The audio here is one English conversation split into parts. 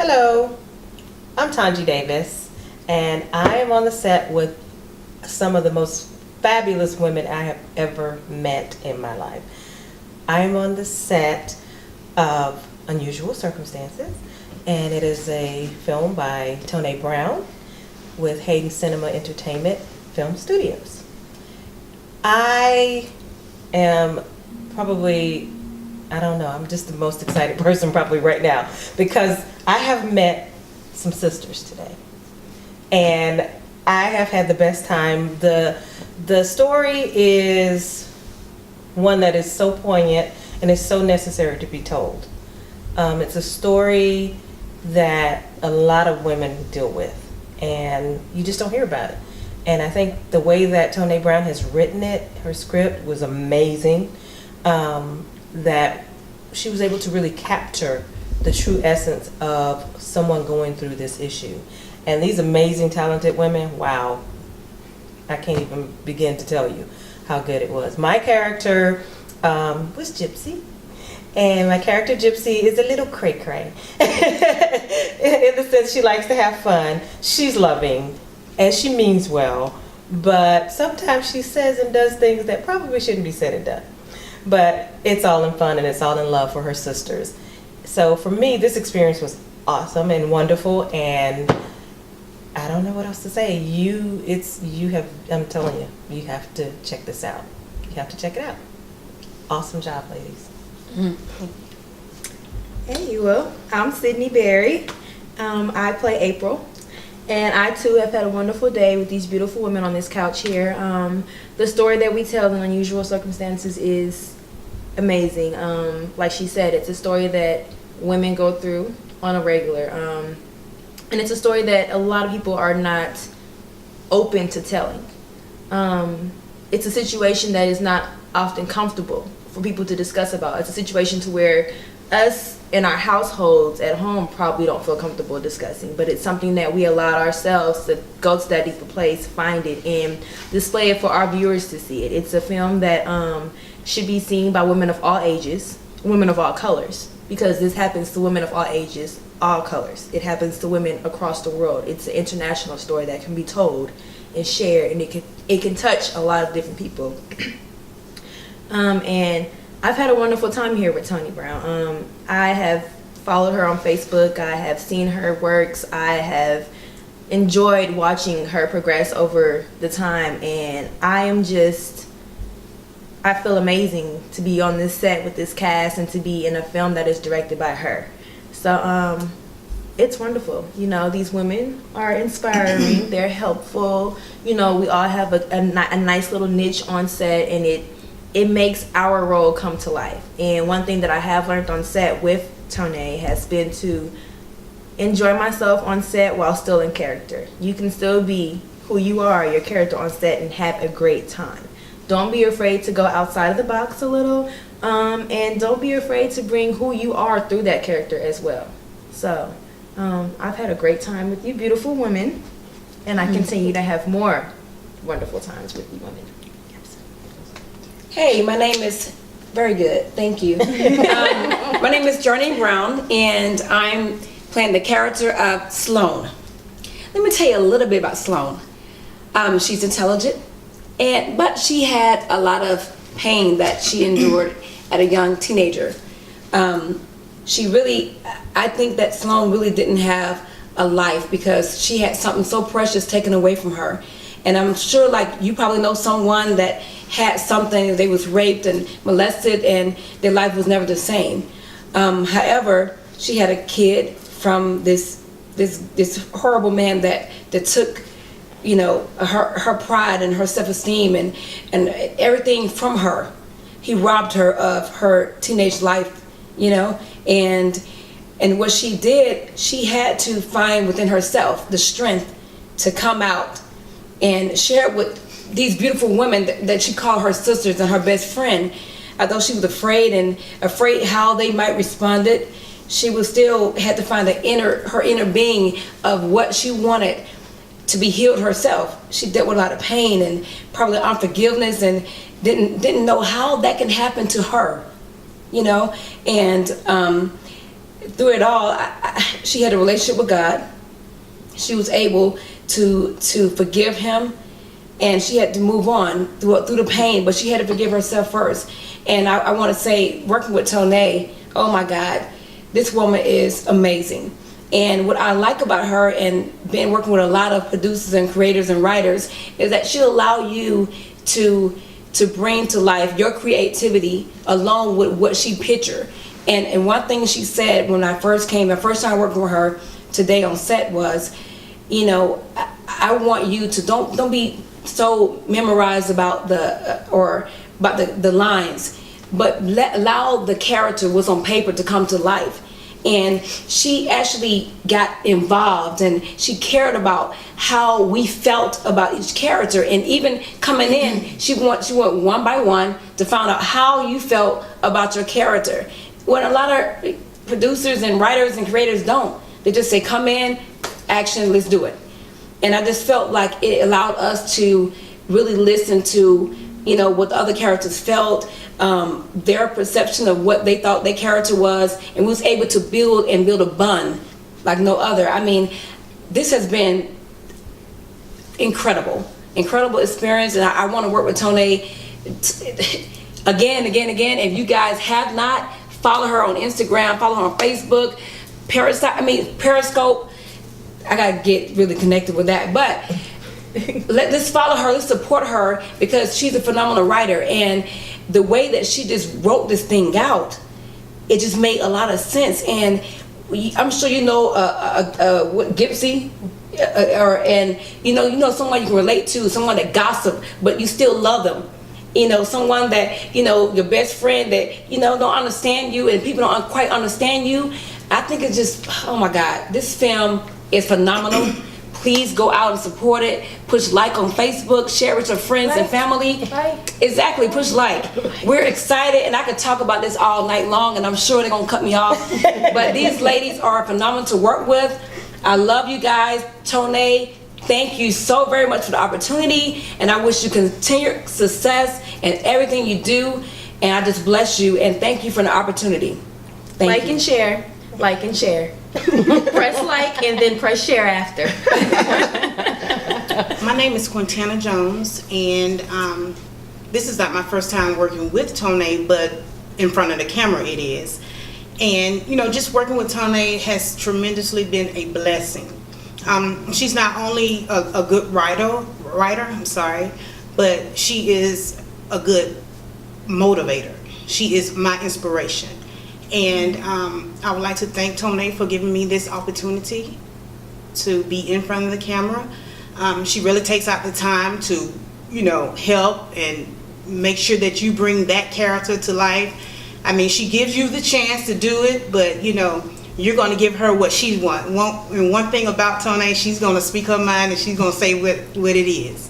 Hello, I'm Tanji Davis, and I am on the set with some of the most fabulous women I have ever met in my life. I am on the set of Unusual Circumstances, and it is a film by Tone Brown with Hayden Cinema Entertainment Film Studios. I am probably, I don't know, I'm just the most excited person probably right now because I have met some sisters today. And I have had the best time. The story is one that is so poignant and is so necessary to be told. It's a story that a lot of women deal with, and you just don't hear about it. And I think the way that Tone Brown has written it, her script was amazing. That she was able to really capture the true essence of someone going through this issue. And these amazing, talented women, wow, I can't even begin to tell you how good it was. My character was Gypsy, and my character Gypsy is a little cray-cray. In the sense she likes to have fun, she's loving, and she means well, but sometimes she says and does things that probably shouldn't be said and done. But it's all in fun and it's all in love for her sisters. So for me, this experience was awesome and wonderful, and I don't know what else to say. I'm telling you, you have to check this out. You have to check it out. Awesome job, ladies. Mm-hmm. Hey, well, I'm Sydney Berry. I play April, and I too have had a wonderful day with these beautiful women on this couch here. The story that we tell in Unusual Circumstances is amazing. Like she said, it's a story that women go through on a regular. And it's a story that a lot of people are not open to telling. It's a situation that is not often comfortable for people to discuss about. It's a situation to where us in our households at home probably don't feel comfortable discussing, but it's something that we allow ourselves to go to that deeper place, find it, and display it for our viewers to see it. It's a film that should be seen by women of all ages, women of all colors, because this happens to women of all ages, all colors. It happens to women across the world. It's an international story that can be told and shared, and it can touch a lot of different people. And I've had a wonderful time here with Tone Brown. I have followed her on Facebook. I have seen her works. I have enjoyed watching her progress over the time, and I feel amazing to be on this set with this cast and to be in a film that is directed by her. So it's wonderful. You know, these women are inspiring. They're helpful. You know, we all have a nice little niche on set, and it makes our role come to life. And one thing that I have learned on set with Tone has been to enjoy myself on set while still in character. You can still be who you are, your character on set, and have a great time. Don't be afraid to go outside of the box a little, and don't be afraid to bring who you are through that character as well. So I've had a great time with you beautiful women, and I continue to have more wonderful times with you women. Hey, my name is very good. Thank you. My name is Journey Brown, and I'm playing the character of Sloan. Let me tell you a little bit about Sloan. She's intelligent, but she had a lot of pain that she endured at a young teenager. I think that Sloan really didn't have a life because she had something so precious taken away from her. And I'm sure, like, you probably know someone that had something, they was raped and molested and their life was never the same. However, she had a kid from this horrible man that took, you know, her pride and her self-esteem and everything from her. He robbed her of her teenage life, you know, and what she did, she had to find within herself the strength to come out and share it with these beautiful women that she called her sisters and her best friend. Although she was afraid how they might respond it, she was still had to find her inner being of what she wanted to be healed herself. She dealt with a lot of pain and probably unforgiveness and didn't know how that can happen to her, you know. And through it all, she had a relationship with God. She was able to forgive him, and she had to move on through the pain, but she had to forgive herself first. And I want to say, working with Tonay, oh my God, this woman is amazing. And what I like about her, and been working with a lot of producers and creators and writers, is that she'll allow you to bring to life your creativity along with what she pictured. And one thing she said when I first came, the first time working with her today on set was, you know, I want you to don't be so memorized about the lines, but allow the character what's on paper to come to life. And she actually got involved, and she cared about how we felt about each character. And even coming in, she went one by one to find out how you felt about your character. When a lot of producers and writers and creators don't, they just say, come in, action, let's do it. And I just felt like it allowed us to really listen to, you know, what the other characters felt, their perception of what they thought their character was, and we was able to build a bond like no other. I mean, this has been incredible experience, and I want to work with Tonay again. If you guys have not, follow her on Instagram, follow her on Facebook, Periscope. I gotta get really connected with that, but let's follow her, let's support her, because she's a phenomenal writer. And the way that she just wrote this thing out, it just made a lot of sense. And I'm sure you know what Gipsy, and you know someone you can relate to, someone that gossip, but you still love them. You know, someone that, you know, your best friend that, you know, don't understand you, and people don't quite understand you. I think it's just, oh my God, this film is phenomenal. Please go out and support it. Push like on Facebook, share with your friends and family. Exactly, push like. We're excited, and I could talk about this all night long, and I'm sure they're gonna cut me off. But these ladies are phenomenal to work with. I love you guys. Tonay, thank you so very much for the opportunity, and I wish you continued success in everything you do. And I just bless you, and thank you for the opportunity. Thank you. And share. Like and share. Press like and then press share after. My name is Quintana Jones, and this is not my first time working with Tonay, but in front of the camera it is. And you know, just working with Tonay has tremendously been a blessing. She's not only a good writer, but she is a good motivator. She is my inspiration. And I would like to thank Tonay for giving me this opportunity to be in front of the camera. She really takes out the time to, you know, help and make sure that you bring that character to life. I mean, she gives you the chance to do it, but you know, you're going to give her what she wants. And one thing about Tonay, she's going to speak her mind, and she's going to say what it is.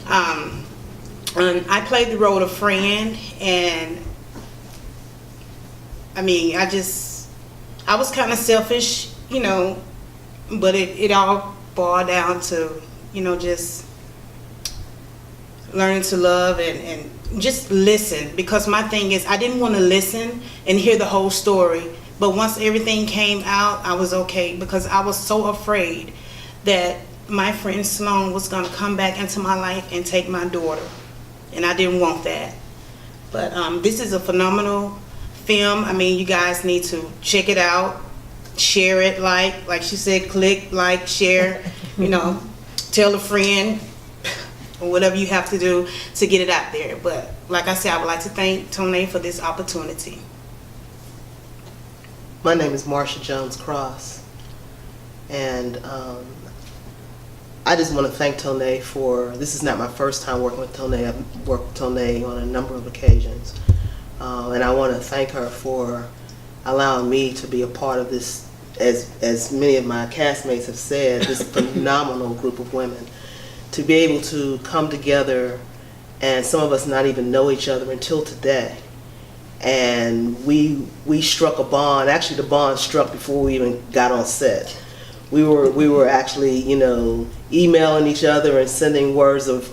And I played the role of Fran, and I mean, I was kind of selfish, you know, but it all boiled down to, you know, just learning to love and just listen. Because my thing is, I didn't want to listen and hear the whole story. But once everything came out, I was okay, because I was so afraid that my friend Sloan was going to come back into my life and take my daughter. And I didn't want that. But this is a phenomenal film. I mean, you guys need to check it out, share it, like she said, click, like, share, you know, tell a friend, or whatever you have to do to get it out there. But like I said, I would like to thank Tonay for this opportunity. My name is Marsha Jones Cross, and I just want to thank Tonay for, this is not my first time working with Tonay. I've worked with Tonay on a number of occasions. And I want to thank her for allowing me to be a part of this, as many of my castmates have said, this phenomenal group of women. To be able to come together, and some of us not even know each other until today. And we struck a bond. Actually, the bond struck before we even got on set. We were actually, you know, emailing each other and sending words of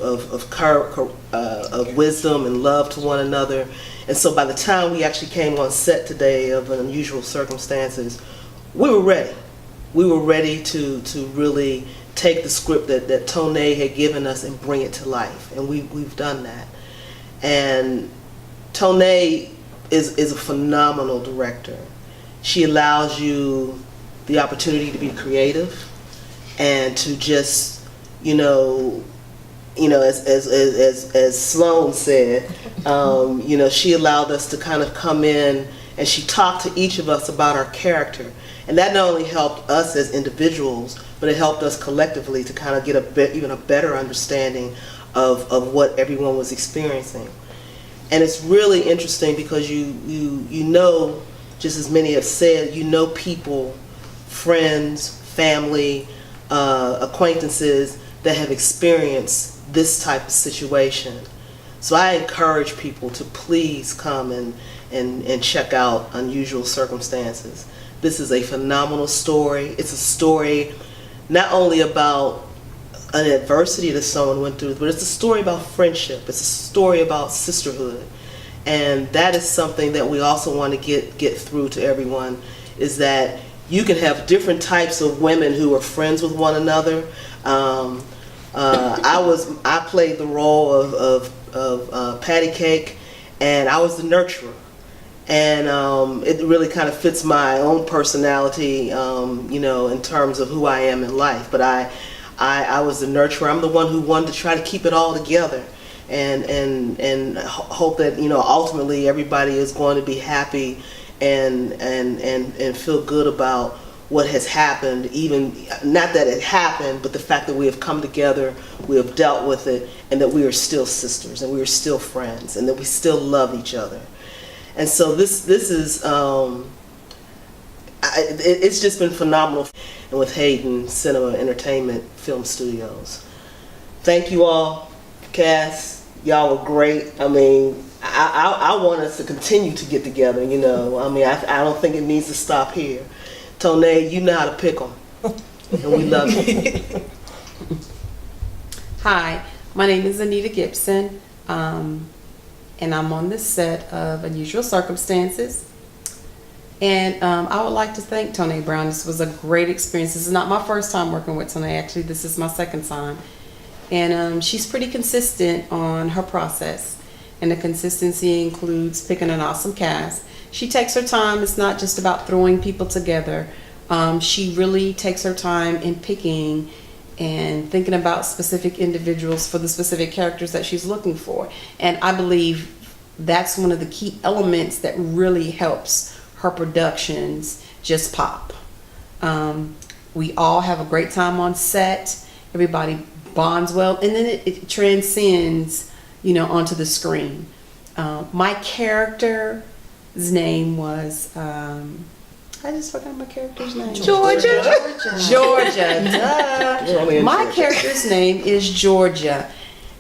wisdom and love to one another. And so by the time we actually came on set today of Unusual Circumstances, we were ready. We were ready to really take the script that Toné had given us and bring it to life. And we've done that. And Toné is a phenomenal director. She allows you the opportunity to be creative and to just, as Sloan said, she allowed us to kind of come in and she talked to each of us about our character. And that not only helped us as individuals, but it helped us collectively to kind of get even a better understanding of what everyone was experiencing. And it's really interesting because you know, just as many have said, people, friends, family, acquaintances that have experienced this type of situation. So I encourage people to please come and check out Unusual Circumstances. This is a phenomenal story. It's a story not only about an adversity that someone went through, but it's a story about friendship. It's a story about sisterhood. And that is something that we also want to get through to everyone, is that you can have different types of women who are friends with one another. I played the role of Patty Cake, and I was the nurturer. And it really kind of fits my own personality, in terms of who I am in life. But I was the nurturer. I'm the one who wanted to try to keep it all together, and hope that ultimately everybody is going to be happy and feel good about what has happened. Even not that it happened, but the fact that we have come together, we have dealt with it, and that we are still sisters and we are still friends and that we still love each other. And so this is it's just been phenomenal. And with Hayden Cinema Entertainment Film Studios, thank you all, cast. Y'all were great. I mean, I want us to continue to get together. I don't think it needs to stop here. Toné, you know how to pick them, and we love you. Hi, my name is Anita Gipson. And I'm on the set of Unusual Circumstances. And I would like to thank Toné Brown. This was a great experience. This is not my first time working with Toné. Actually, this is my second time. And she's pretty consistent on her process. And the consistency includes picking an awesome cast. She takes her time. It's not just about throwing people together. She really takes her time in picking and thinking about specific individuals for the specific characters that she's looking for. And I believe that's one of the key elements that really helps her productions just pop. We all have a great time on set. Everybody bonds well, and then it transcends, onto the screen. My character's name was, I just forgot my character's name. Georgia. Duh. My character's name is Georgia.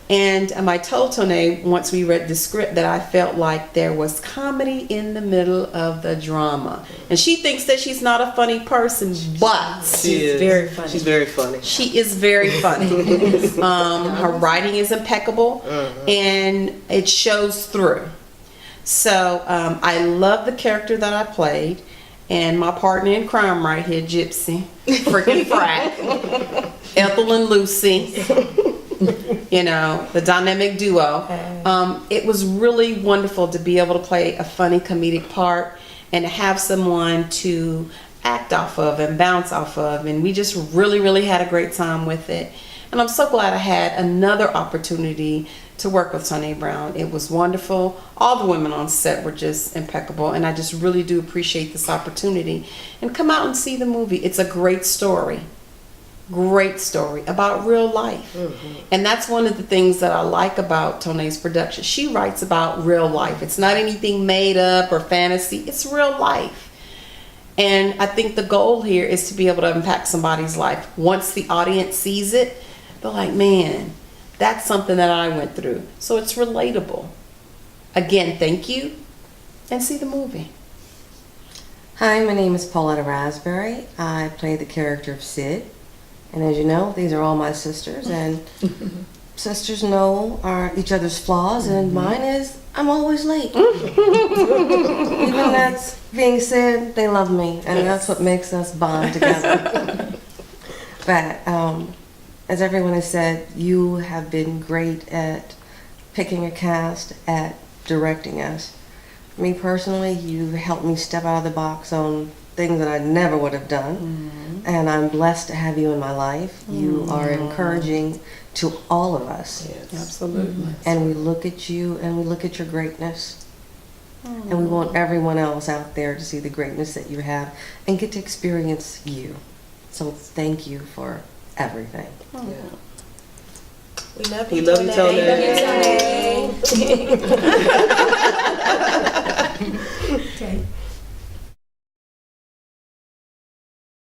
And I told Toné once we read the script that I felt like there was comedy in the middle of the drama. And she thinks that she's not a funny person, but She's very funny. She's very funny. She is very funny. Her writing is impeccable, and it shows through. So I love the character that I played. And my partner in crime right here, Gypsy, freaking Frack, Ethel and Lucy, the dynamic duo. It was really wonderful to be able to play a funny comedic part and to have someone to act off of and bounce off of. And we just really, really had a great time with it. And I'm so glad I had another opportunity to work with Toné Brown. It was wonderful. All the women on set were just impeccable, and I just really do appreciate this opportunity. And come out and see the movie. It's a great story about real life. And that's one of the things that I like about Toné's production. She writes about real life. It's not anything made up or fantasy. It's real life. And I think the goal here is to be able to impact somebody's life. Once the audience sees it, they're like, man, that's something that I went through. So it's relatable. Again, thank you, and see the movie. Hi, my name is Pauletta Raspberry. I play the character of Sid, And as you know, these are all my sisters, and sisters know each other's flaws, and mine is I'm always late. Even that's being said, they love me, and that's what makes us bond together. But as everyone has said, you have been great at picking a cast, at directing us. Me personally, you've helped me step out of the box on things that I never would have done, and I'm blessed to have you in my life. You are encouraging to all of us. Absolutely. And we look at you and we look at your greatness. And we want everyone else out there to see the greatness that you have and get to experience you. So thank you for everything. We love We you, love you, Tone. Tone. Okay.